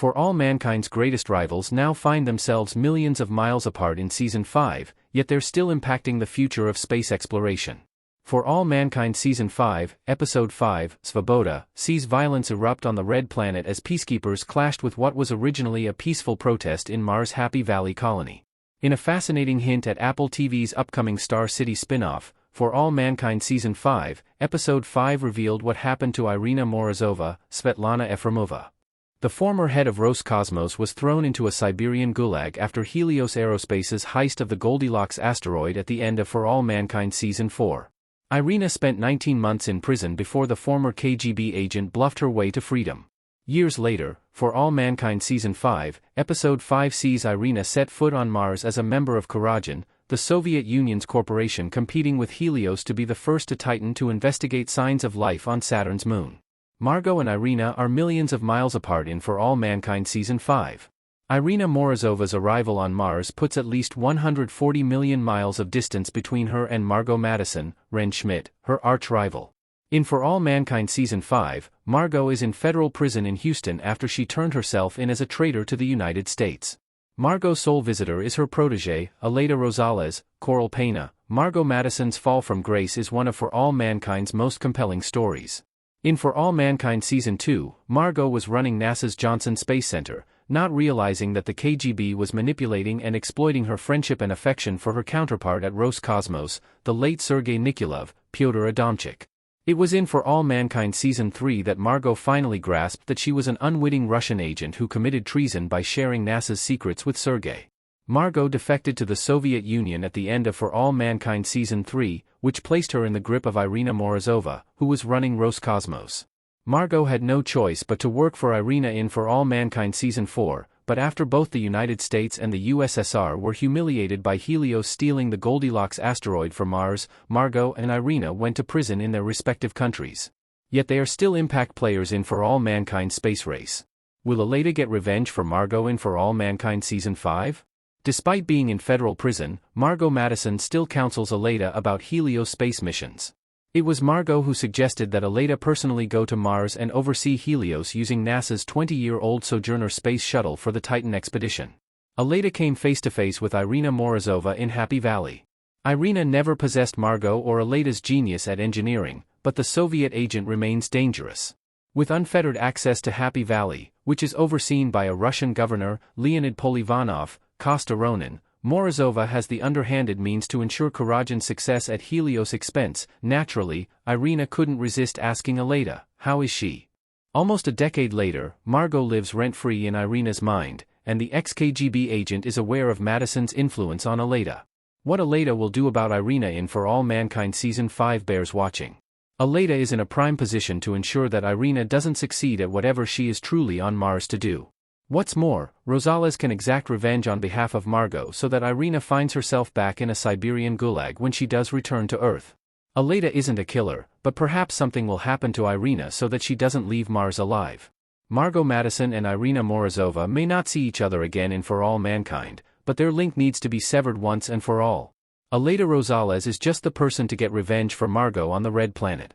For All Mankind's greatest rivals now find themselves millions of miles apart in Season 5, yet they're still impacting the future of space exploration. For All Mankind Season 5, Episode 5, Svoboda, sees violence erupt on the Red Planet as peacekeepers clashed with what was originally a peaceful protest in Mars' Happy Valley colony. In a fascinating hint at Apple TV's upcoming Star City spinoff, For All Mankind Season 5, Episode 5 revealed what happened to Irina Morozova, Svetlana Efremova. The former head of Roscosmos was thrown into a Siberian gulag after Helios Aerospace's heist of the Goldilocks asteroid at the end of For All Mankind Season 4. Irina spent 19 months in prison before the former KGB agent bluffed her way to freedom. Years later, For All Mankind Season 5, Episode 5 sees Irina set foot on Mars as a member of Karajan, the Soviet Union's corporation competing with Helios to be the first Titan to investigate signs of life on Saturn's moon. Margo and Irina are millions of miles apart in For All Mankind Season 5. Irina Morozova's arrival on Mars puts at least 140 million miles of distance between her and Margo Madison, Ren Schmidt, her arch-rival. In For All Mankind Season 5, Margo is in federal prison in Houston after she turned herself in as a traitor to the United States. Margo's sole visitor is her protégé, Aleida Rosales, Coral Pena. Margo Madison's fall from grace is one of For All Mankind's most compelling stories. In For All Mankind Season 2, Margo was running NASA's Johnson Space Center, not realizing that the KGB was manipulating and exploiting her friendship and affection for her counterpart at Roscosmos, the late Sergei Nikolov, Pyotr Adamczyk. It was in For All Mankind Season 3 that Margo finally grasped that she was an unwitting Russian agent who committed treason by sharing NASA's secrets with Sergei. Margo defected to the Soviet Union at the end of For All Mankind Season 3, which placed her in the grip of Irina Morozova, who was running Roscosmos. Margo had no choice but to work for Irina in For All Mankind Season 4, but after both the United States and the USSR were humiliated by Helios stealing the Goldilocks asteroid from Mars, Margo and Irina went to prison in their respective countries. Yet they are still impact players in For All Mankind Space Race. Will Aleida get revenge for Margo in For All Mankind Season 5? Despite being in federal prison, Margo Madison still counsels Aleida about Helios space missions. It was Margo who suggested that Aleida personally go to Mars and oversee Helios using NASA's 20-year-old Sojourner space shuttle for the Titan expedition. Aleida came face-to-face with Irina Morozova in Happy Valley. Irina never possessed Margo or Aleida's genius at engineering, but the Soviet agent remains dangerous. With unfettered access to Happy Valley, which is overseen by a Russian governor, Leonid Polivanov, Kosta Ronin, Morozova has the underhanded means to ensure Karajan's success at Helios' expense. Naturally, Irina couldn't resist asking Aleida, how is she? Almost a decade later, Margo lives rent-free in Irina's mind, and the ex-KGB agent is aware of Madison's influence on Aleida. What Aleida will do about Irina in For All Mankind Season 5 bears watching. Aleida is in a prime position to ensure that Irina doesn't succeed at whatever she is truly on Mars to do. What's more, Rosales can exact revenge on behalf of Margo so that Irina finds herself back in a Siberian gulag when she does return to Earth. Aleida isn't a killer, but perhaps something will happen to Irina so that she doesn't leave Mars alive. Margo Madison and Irina Morozova may not see each other again in For All Mankind, but their link needs to be severed once and for all. Aleida Rosales is just the person to get revenge for Margo on the Red Planet.